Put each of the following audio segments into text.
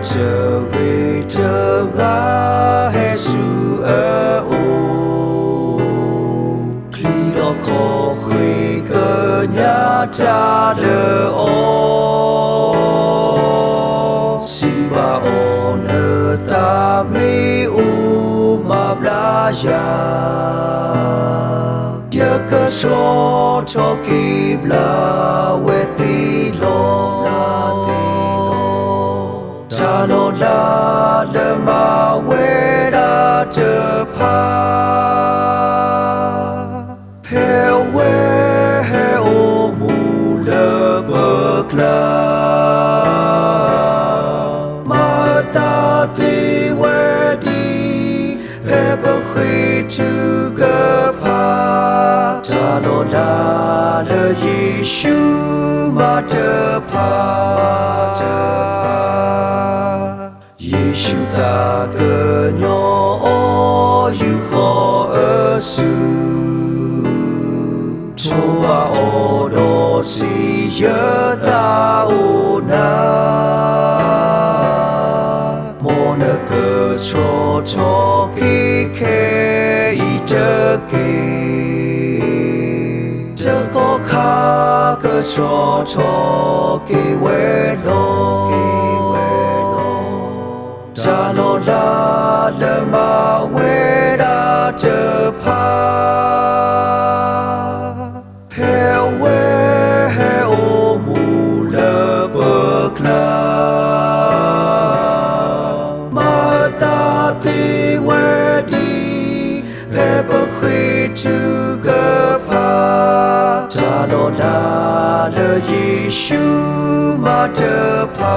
trở về trở ga Jesus ô khi đó khó khi cơ nhà cha lỡ ô si ba ô nơ ta mi u ma bla ya ya cơ so cho kỳ bla we ti lo cha lo la le ma we da te pa pe we he o mu le bơ la ma ta ti we di pe bơ khi tu ga pa cha lo la le Giêsu ma te pa Giêsu ta cơ nhỏ yêu khó ở su cho ba ô đồ si nhớ ta ô na mô nơ cơ cho kỳ khe y chơ kỳ chơ có khá cơ cho kỳ quê lô cha lo la le ma we da te pa pe we he o mu le bơ la ma ta ti we di pe bơ khi tu ga pa cha lo la le Giêsu ma te pa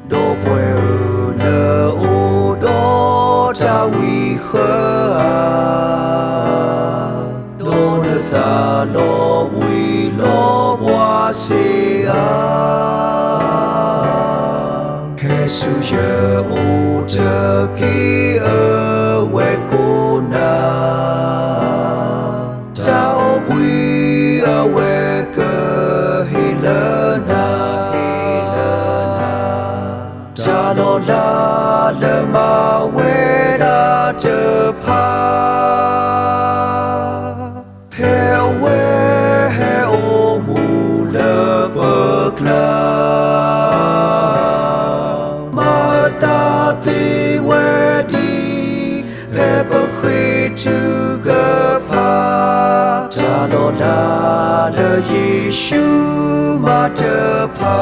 đô quê nơ ô đô cha vi khơ đô nơ sa lô vi lô boa se Jesus giờ ô chơ kỳ ơ quê cô na cháu vi ơ quê cơ hi lơ na cha lo la le ma we da te pa pe we he o mu le bơ la ma ta ti we di pe bơ khi tu ga pa cha lo la le Giêsu ma te pa